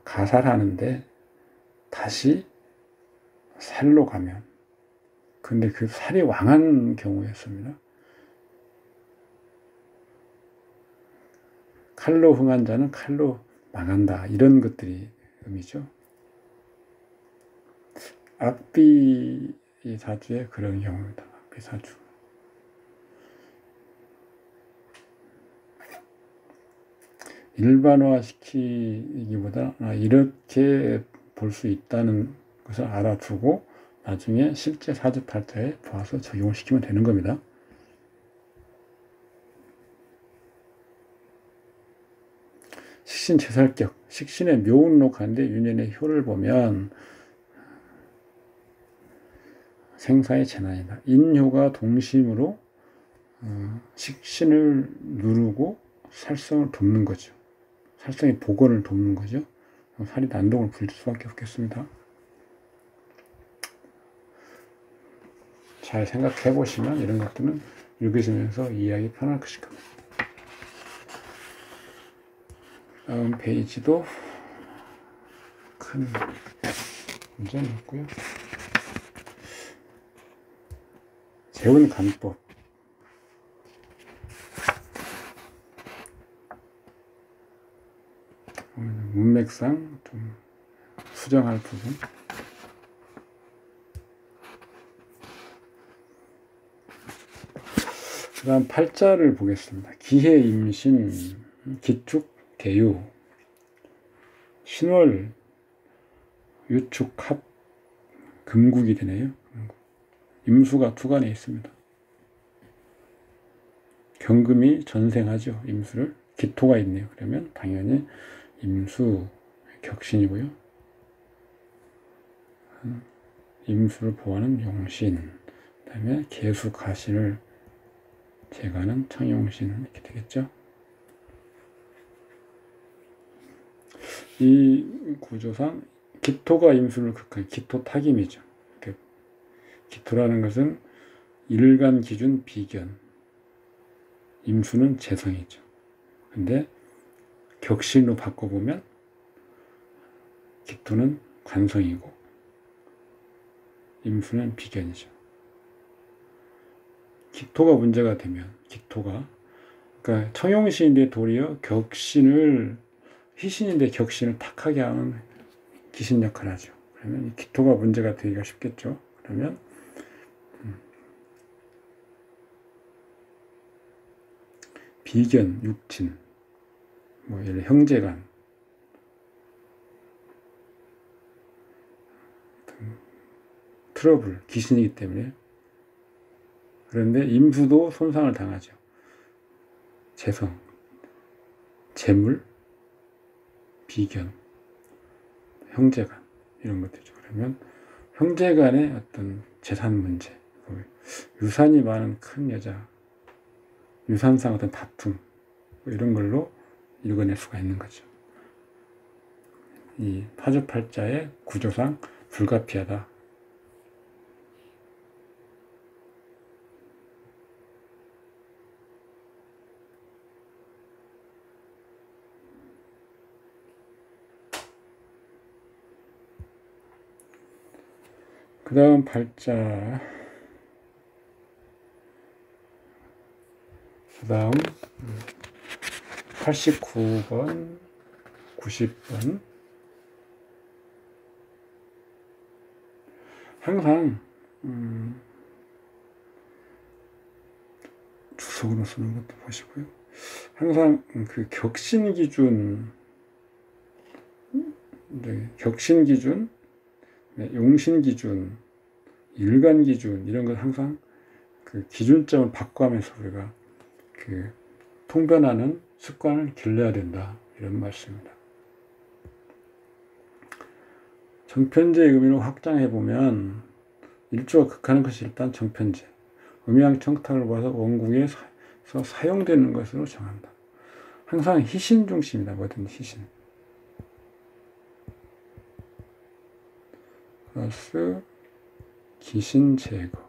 가살하는데 다시 살로 가면, 근데 그 살이 왕한 경우였습니다. 칼로 흥한 자는 칼로 망한다. 이런 것들이 의미죠. 악비 사주의 그런 경우입니다. 악비 사주. 일반화 시키기보다 이렇게 볼 수 있다는 것을 알아두고 나중에 실제 사주팔자에 봐서 적용을 시키면 되는 겁니다. 식신 제살격, 식신의 묘운록한데 윤년의 효를 보면 생사의 재난이다. 인효가 동심으로 식신을 누르고 살성을 돕는 거죠. 살성의 복원을 돕는 거죠. 살이 난동을 부릴 수밖에 없겠습니다. 잘 생각해 보시면 이런 것들은 읽으시면서 이해하기 편할 것일 겁니다. 다음 페이지도 큰 문제는 없고요. 재운간법. 문맥상 좀 수정할 부분. 그 다음 팔자를 보겠습니다. 기해, 임신, 기축, 개유, 신월, 유축, 합, 금국이 되네요. 임수가 투간에 있습니다. 경금이 전생하죠. 임수를. 기토가 있네요. 그러면 당연히 임수 격신이고요. 임수를 보호하는 용신, 그 다음에 계수 가신을 제거하는 청용신 이렇게 되겠죠. 이 구조상 기토가 임수를 극한 기토탁임이죠. 기토라는 것은 일간 기준 비견, 임수는 재성이죠. 근데 격신으로 바꿔보면 기토는 관성이고 임수는 비견이죠. 기토가 문제가 되면 그러니까 청용신인데 도리어 격신을 희신인데 격신을 탁하게 하는 기신 역할을 하죠. 그러면 기토가 문제가 되기가 쉽겠죠. 그러면 비견, 육친, 예를 형제간, 트러블, 귀신이기 때문에. 그런데 임수도 손상을 당하죠. 재성, 재물, 비견, 형제간 이런 것들이죠. 그러면 형제간의 어떤 재산 문제, 유산이 많은 큰 여자, 유산상 어떤 다툼 이런 걸로 읽어낼 수가 있는 거죠. 이 파주팔자의 구조상 불가피하다. 그 다음 팔자, 그 다음 89번, 90번. 항상 주석으로 쓰는 것도 보시고요. 항상 그 격신 기준, 격신 기준, 용신 기준, 일간 기준, 이런 걸 항상 그 기준점을 바꿔가면서 우리가 그 통변하는 습관을 길러야 된다, 이런 말씀입니다. 정편제의 의미로 확장해 보면 일조가 극하는 것이 일단 정편제, 음양청탁을 봐서 원국에서 사용되는 것으로 정한다. 항상 희신 중심이다. 뭐든 희신 플러스 기신 제거.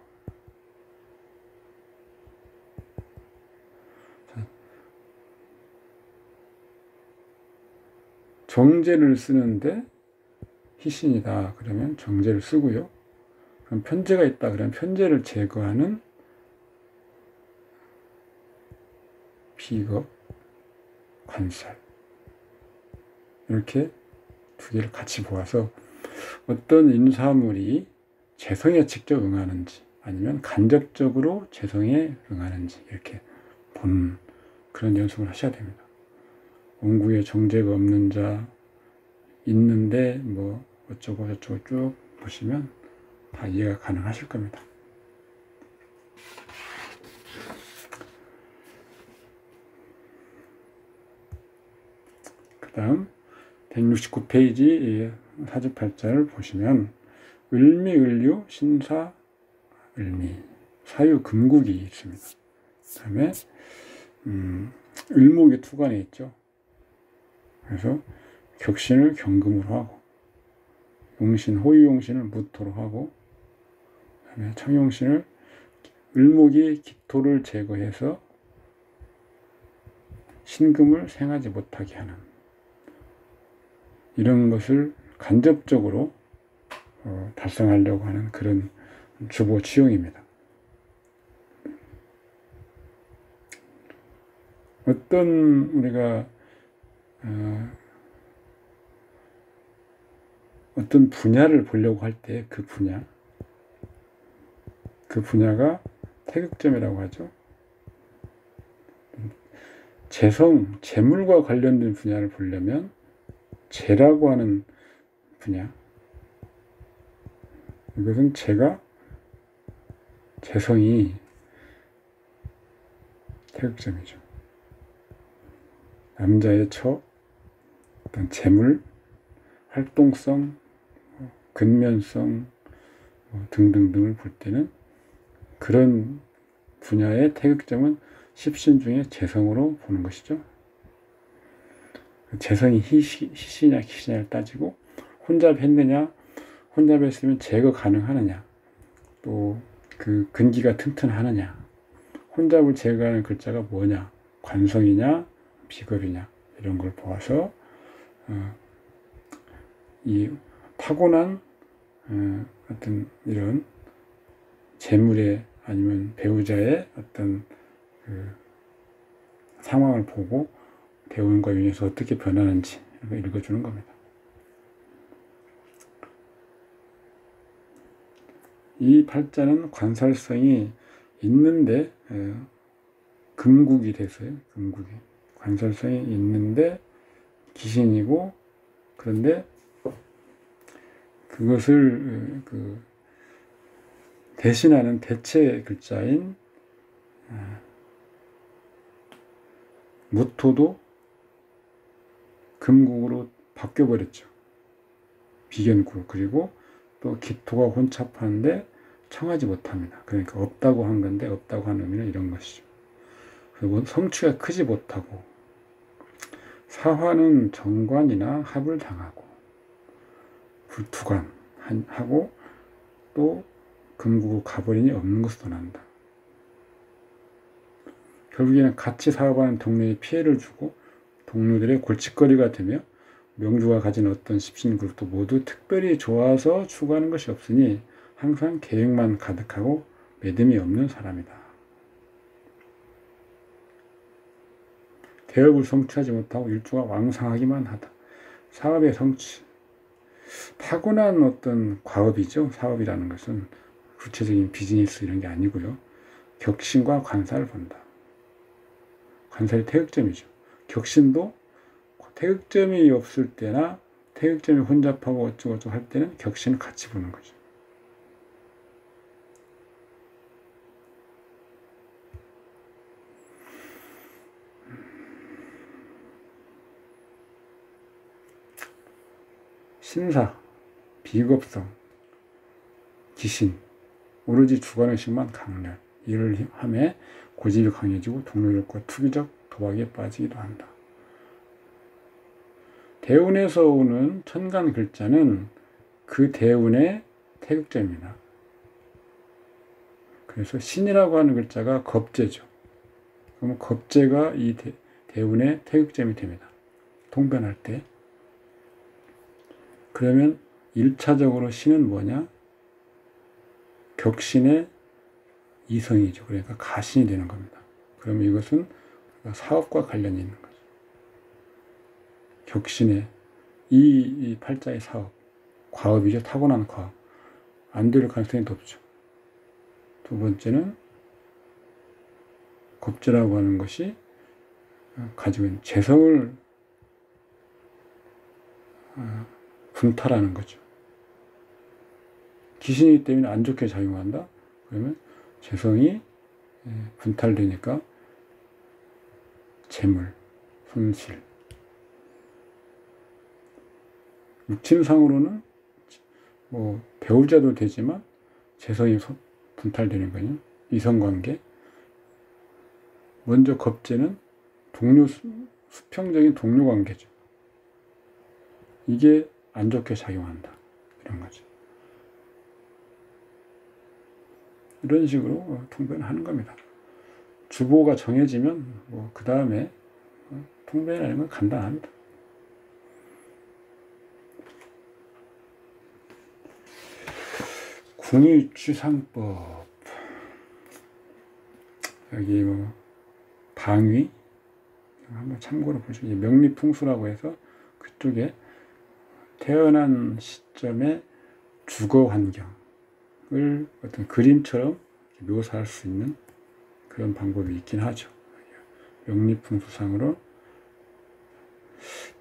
정제를 쓰는데 희신이다. 그러면 정제를 쓰고요. 그럼 편제가 있다. 그러면 편제를 제거하는 비겁, 관살. 이렇게 두 개를 같이 보아서 어떤 인사물이 재성에 직접 응하는지 아니면 간접적으로 재성에 응하는지 이렇게 보는 그런 연습을 하셔야 됩니다. 원구에 정제가 없는 자 있는데 뭐 어쩌고 저쩌고 쭉 보시면 다 이해가 가능하실 겁니다. 그 다음 169페이지 사주팔자를 보시면 을미을류 신사을미 사유금국이 있습니다. 그 다음에 을목이 투관에 있죠. 그래서 격신을 경금으로 하고 용신, 호위용신을 무토로 하고 그다음에 청용신을 을목이 기토를 제거해서 신금을 생하지 못하게 하는 이런 것을 간접적으로 달성하려고 하는 그런 주보 취용입니다. 어떤 우리가 어떤 분야를 보려고 할 때 그 분야가 태극점이라고 하죠. 재물과 관련된 분야를 보려면 재라고 하는 분야, 이것은 재성이 태극점이죠. 남자의 어떤 재물, 활동성, 근면성 등등등을 볼 때는 그런 분야의 태극점은 십신 중에 재성으로 보는 것이죠. 재성이 희시냐 기시냐를 따지고 혼잡했느냐, 혼잡했으면 제거 가능하느냐, 또 그 근기가 튼튼하느냐, 혼잡을 제거하는 글자가 뭐냐, 관성이냐 비겁이냐 이런 걸 보아서 이 타고난 어떤 이런 재물의 아니면 배우자의 어떤 그 상황을 보고 배움과 인해서 어떻게 변하는지 읽어주는 겁니다. 이 팔자는 관살성이 있는데 금국이 돼서요. 금국이 관살성이 있는데 기신이고, 그런데 그것을 대신하는 대체 글자인 무토도 금국으로 바뀌어버렸죠. 비견국. 그리고 또 기토가 혼잡하는데 청하지 못합니다. 그러니까 없다고 한 건데 없다고 하는 의미는 이런 것이죠. 그리고 성취가 크지 못하고 사화는 정관이나 합을 당하고 불투관하고 또 금국을 가버리니 없는 것으로 난다. 결국에는 같이 사업하는 동료에 피해를 주고 동료들의 골칫거리가 되며 명주가 가진 어떤 십신그룹도 모두 특별히 좋아서 추구하는 것이 없으니 항상 계획만 가득하고 믿음이 없는 사람이다. 대업을 성취하지 못하고 일주가 왕성하기만 하다. 사업의 성취. 타고난 어떤 과업이죠. 사업이라는 것은 구체적인 비즈니스 이런 게 아니고요. 격신과 관사를 본다. 관사의 태극점이죠. 격신도 태극점이 없을 때나 태극점이 혼잡하고 어쩌고저쩌고 할 때는 격신을 같이 보는 거죠. 신사, 비겁성, 기신, 오로지 주관의식만 강렬. 이를 함에 고집이 강해지고 동료력과 투기적 도박에 빠지기도 한다. 대운에서 오는 천간 글자는 그 대운의 태극점입니다. 그래서 신이라고 하는 글자가 겁재죠. 그러면 겁재가 이 대운의 태극점이 됩니다. 통변할 때. 그러면 1차적으로 신은 뭐냐? 격신의 이성이죠. 그러니까 가신이 되는 겁니다. 그러면 이것은 사업과 관련이 있는 거죠. 격신의 이 팔자의 사업, 과업이죠. 타고난 과업. 안 될 가능성이 높죠. 두 번째는 겁재라고 하는 것이 가지고 있는 재성을 분탈하는 거죠. 기신이기 때문에 안 좋게 작용한다? 그러면 재성이 분탈되니까 재물, 손실. 육친상으로는 뭐 배우자도 되지만 재성이 분탈되는 거예요. 이성관계. 먼저 겁재는 동료, 수평적인 동료 관계죠. 이게 안 좋게 작용한다. 이런 거죠. 이런 식으로 통변하는 겁니다. 주보가 정해지면 뭐 그 다음에 통변하는 건 간단합니다. 궁의추상법. 여기 뭐 방위 한번 참고로 보시죠. 명리풍수라고 해서 그쪽에 태어난 시점의 주거 환경을 어떤 그림처럼 묘사할 수 있는 그런 방법이 있긴 하죠. 명리풍수상으로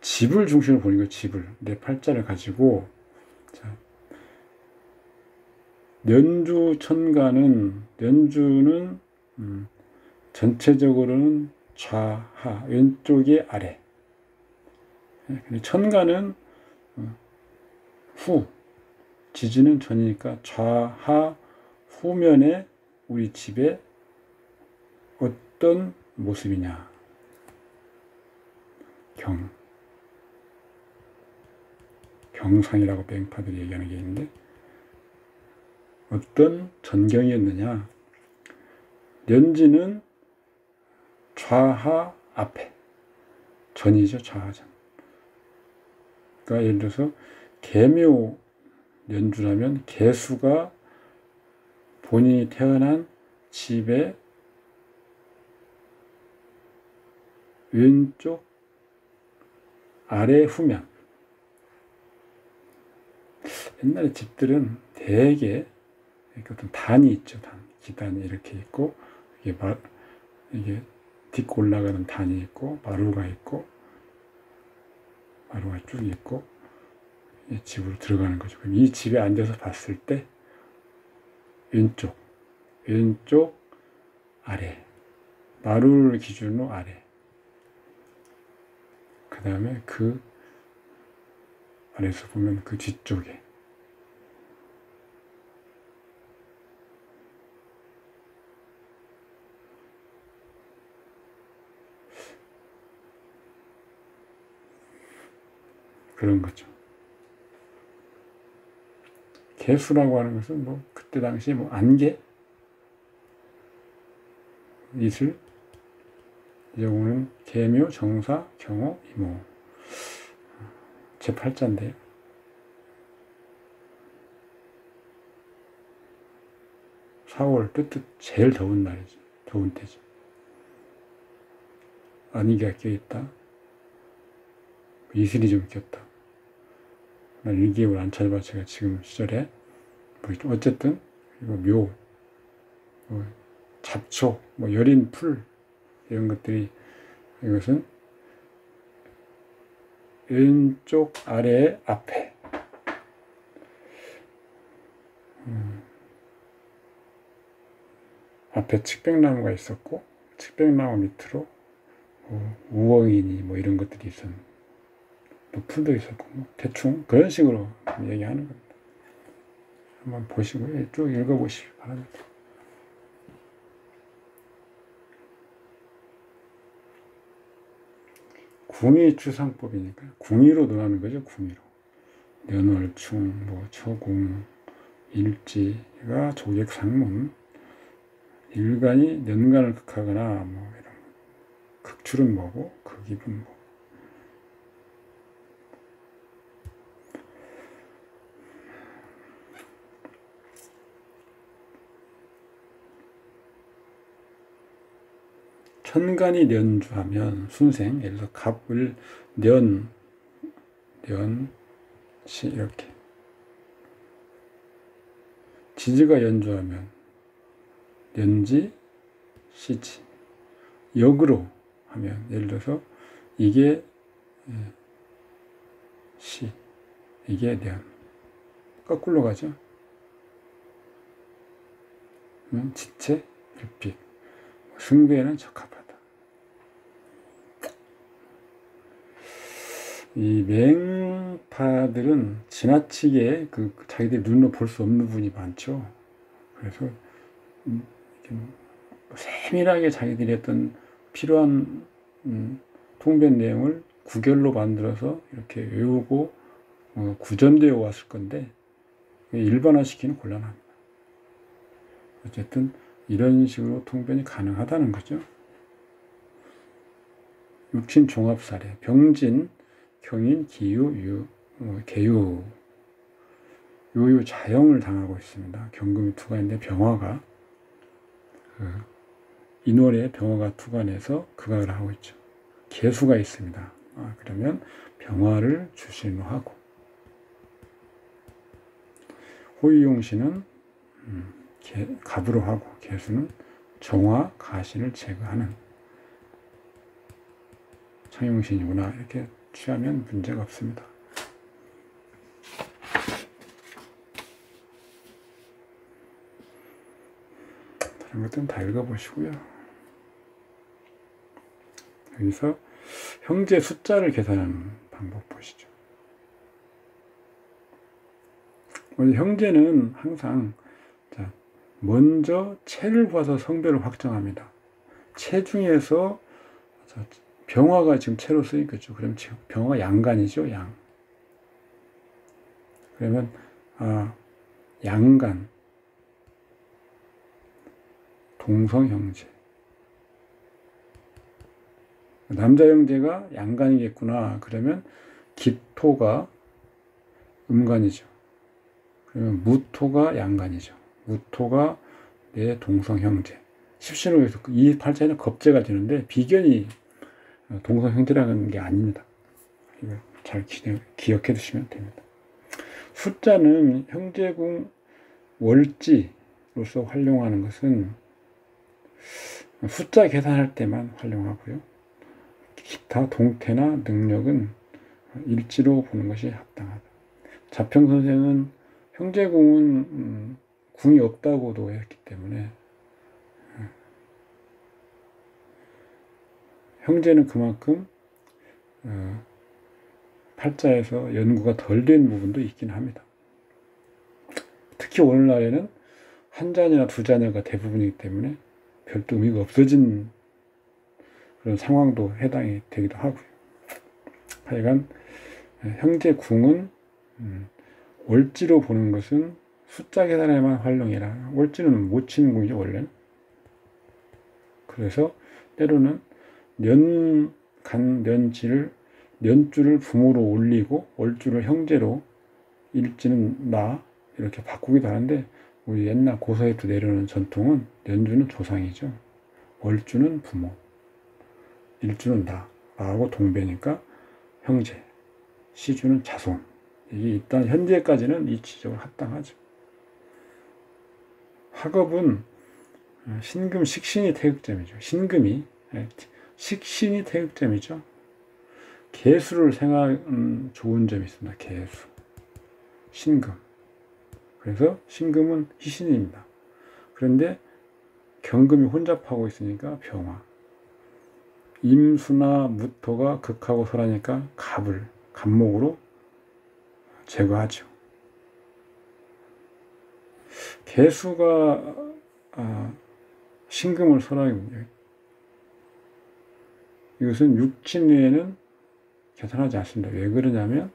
집을 중심으로 보는 거예요. 집을. 내 팔자를 가지고 자, 연주는 전체적으로는 좌하, 왼쪽이 아래. 천간은 후, 지지는 전이니까 좌하, 후면에 우리 집에 어떤 모습이냐. 경상이라고 뱅파들이 얘기하는 게 있는데 어떤 전경이었느냐. 연지는 좌하 앞에 전이죠. 좌하전. 그러니까 예를 들어서 계묘 연주라면 계수가 본인이 태어난 집의 왼쪽 아래 후면. 옛날에 집들은 대개 어떤 단이 있죠. 기단이 이렇게 있고 이게 딛고 올라가는 단이 있고 마루가 있고 마루가 쭉 있고 이 집으로 들어가는 거죠. 그럼 이 집에 앉아서 봤을 때 왼쪽 아래 마루를 기준으로 아래 그 다음에 그 아래에서 보면 그 뒤쪽에 그런 거죠. 개수라고 하는 것은 뭐 그때 당시 뭐 안개, 이슬, 이 경우는 계묘, 정사, 경호, 이모. 제 팔자인데요. 4월 뜨뜻 제일 더운 날이죠. 더운 때죠. 안개가 껴있다. 이슬이 좀 꼈다. 난 일기예보를 안 찾아봐. 제가 지금 시절에 어쨌든 이거 묘, 잡초, 여린 풀 이런 것들이 이것은 왼쪽 아래 앞에 앞에 측백나무가 있었고 측백나무 밑으로 우엉이니 이런 것들이 있었는데 또 풀도 있었고 대충 그런 식으로 얘기하는 겁니다. 한번 보시고요. 쭉 읽어보시기 바랍니다. 궁의 추상법이니까 궁의로 논하는 거죠. 궁의로. 년월충, 초궁, 일지가 조객상문, 일간이 년간을 극하거나 이런 극출은 뭐고 극입은 뭐. 천간이 년주하면 순생, 예를 들어 갑을 시 이렇게. 지지가 연주하면 년지, 시지. 역으로 하면 예를 들어서 이게 시, 이게 년. 거꾸로 가죠. 지체, 일픽. 승부에는 적합하다. 이 맹파들은 지나치게 자기들 눈으로 볼 수 없는 부분이 많죠. 그래서 세밀하게 자기들이 했던 필요한 통변 내용을 구결로 만들어서 이렇게 외우고 구전되어 왔을 건데 일반화시키는 곤란합니다. 어쨌든 이런 식으로 통변이 가능하다는 거죠. 육친 종합 사례, 병진, 경인, 기유, 계유, 요요 자영을 당하고 있습니다. 경금이 투관인데 병화가 인월에 병화가 투관해서 극악을 하고 있죠. 개수가 있습니다. 그러면 병화를 주신으로 하고 호의용신은 갑으로 하고 개수는 정화, 가신을 제거하는 창용신이구나 이렇게 취하면 문제가 없습니다. 다른 것들은 다 읽어보시고요. 여기서 형제 숫자를 계산하는 방법 보시죠. 형제는 항상 먼저 체를 봐서 성별을 확정합니다. 체 중에서 병화가 지금 체로 쓰이겠죠. 그럼 병화가 양간이죠. 양. 그러면 양간 동성형제 남자 형제가 양간이겠구나. 그러면 기토가 음간이죠. 그러면 무토가 양간이죠. 무토가 내 동성형제. 십신호에서 이 팔자에는 겁재가 되는데 비견이 동성형제라는 게 아닙니다. 이거 잘 기억해 두시면 됩니다. 숫자는 형제궁 월지로서 활용하는 것은 숫자 계산할 때만 활용하고요. 기타 동태나 능력은 일지로 보는 것이 합당하다. 자평선생은 형제궁은 궁이 없다고도 했기 때문에 형제는 그만큼 팔자에서 연구가 덜 된 부분도 있긴 합니다. 특히 오늘날에는 한 자녀나 두 자녀가 대부분이기 때문에 별도 의미가 없어진 그런 상황도 해당이 되기도 하고요. 하여간 형제 궁은 월지로 보는 것은 숫자 계산에만 활용해라. 월지는 못 치는 궁이죠, 원래는. 그래서 때로는 년주를 부모로 올리고 월주를 형제로 일지는 나 이렇게 바꾸기도 하는데 우리 옛날 고서에도 내려오는 전통은 연주는 조상이죠. 월주는 부모, 일주는 나하고 동배니까 형제, 시주는 자손. 이게 일단 현재까지는 이치적으로 합당하죠. 학업은 신금 식신이 태극점이죠. 신금이 식신이 태극점이죠. 개수를 생각하는 좋은 점이 있습니다. 개수, 신금. 그래서 신금은 희신입니다. 그런데 경금이 혼잡하고 있으니까 병화. 임수나 무토가 극하고 설하니까 갑목으로 제거하죠. 개수가 신금을 설하입니다. 이것은 육친 외에는 계산하지 않습니다. 왜 그러냐면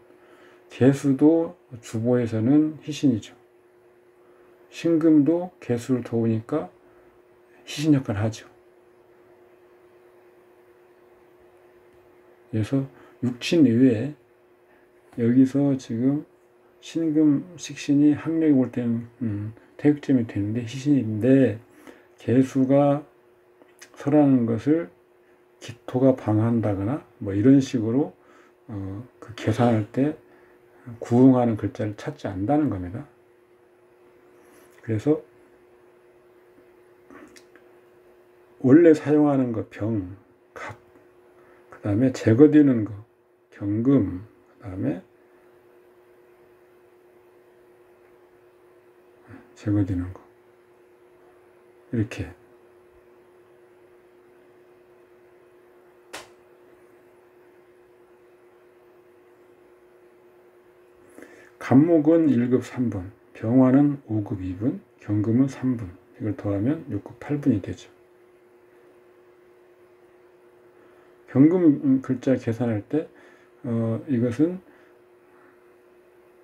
개수도 주보에서는 희신이죠. 신금도 개수를 도우니까 희신 역할을 하죠. 그래서 육친 이외에 여기서 지금 신금 식신이 학력이 볼 때는 태극점이 되는데 희신인데 개수가 설하는 것을 기토가 방한다거나 뭐 이런 식으로 그 계산할 때 구응하는 글자를 찾지 않는다는 겁니다. 그래서 원래 사용하는 거 병, 각, 그 다음에 제거되는 거 경금, 그 다음에 제거되는 거 이렇게 갑목은 1급 3분, 병화는 5급 2분, 경금은 3분. 이걸 더하면 6급 8분이 되죠. 경금 글자 계산할 때 이것은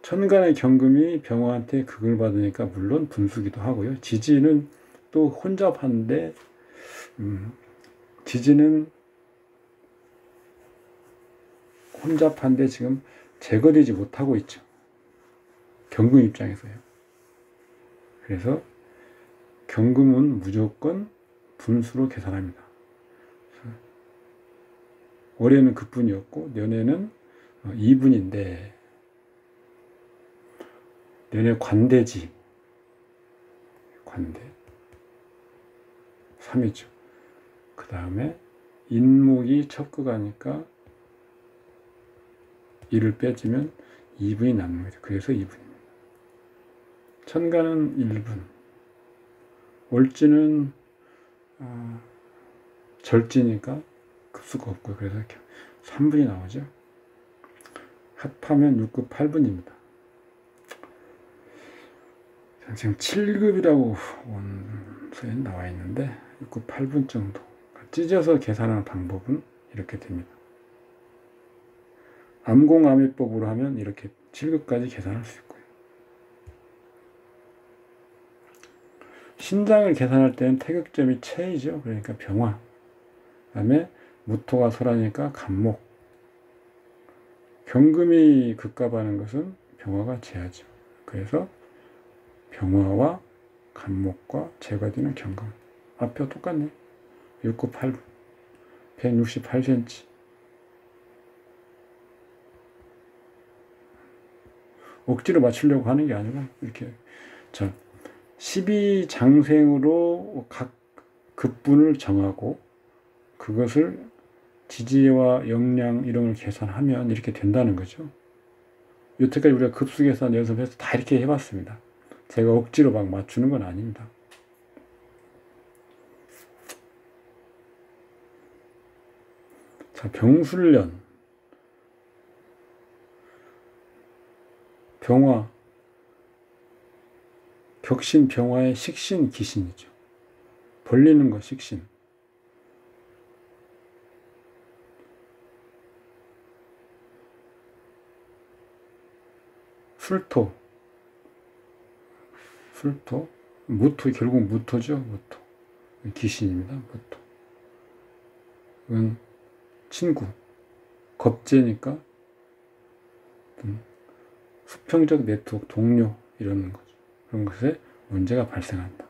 천간의 경금이 병화한테 극을 받으니까 물론 분수기도 하고요. 지지는 또 혼잡한데 지지는 혼잡한데 지금 제거되지 못하고 있죠. 경금 입장에서요. 그래서 경금은 무조건 분수로 계산합니다. 올해는 급분이었고 년에는 2분인데 년에 관대지 관대 3이죠. 그 다음에 인목이 첩극하니까 1을 빼주면 2분이 남는 거죠. 그래서 2분입니다. 천간은 1분, 월지는 절지니까 급수가 없고요. 그래서 이렇게 3분이 나오죠. 합하면 6급 8분입니다. 지금 7급이라고 원서에 나와 있는데 6급 8분 정도. 찢어서 계산하는 방법은 이렇게 됩니다. 암공암의법으로 하면 이렇게 7급까지 계산할 수 있고요. 신장을 계산할 때는 태극점이 체이죠. 그러니까 병화. 그 다음에 무토가 설하니까 갑목. 경금이 급갑하는 것은 병화가 제하죠. 그래서 병화와 갑목과 제거되는 경금. 앞뼈 똑같네. 6급 8분. 168cm. 억지로 맞추려고 하는 게 아니고 이렇게 12장생으로 각 급분을 정하고 그것을 지지와 역량 이런 걸 계산하면 이렇게 된다는 거죠. 여태까지 우리가 급수 계산 연습해서 다 이렇게 해봤습니다. 제가 억지로 막 맞추는 건 아닙니다. 자, 병술년 병화 격신 병화의 식신 기신이죠. 벌리는 거 식신. 술토 무토 결국 무토죠. 무토 기신입니다. 무토 이건 친구 겁재니까 수평적 네트워크 동료 이런 거죠. 그런 것에 문제가 발생한다.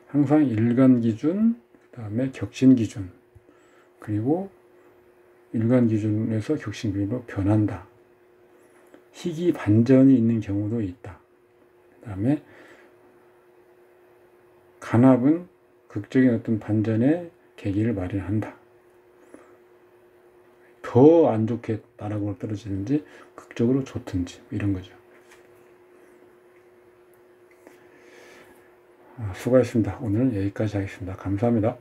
항상 일간 기준, 그 다음에 격신 기준, 그리고 일간 기준에서 격신 기준으로 변한다. 희귀 반전이 있는 경우도 있다. 그 다음에 간합은 극적인 어떤 반전의 계기를 마련한다. 더 안 좋게 나락으로 떨어지는지 극적으로 좋든지 이런 거죠. 수고하셨습니다. 오늘은 여기까지 하겠습니다. 감사합니다.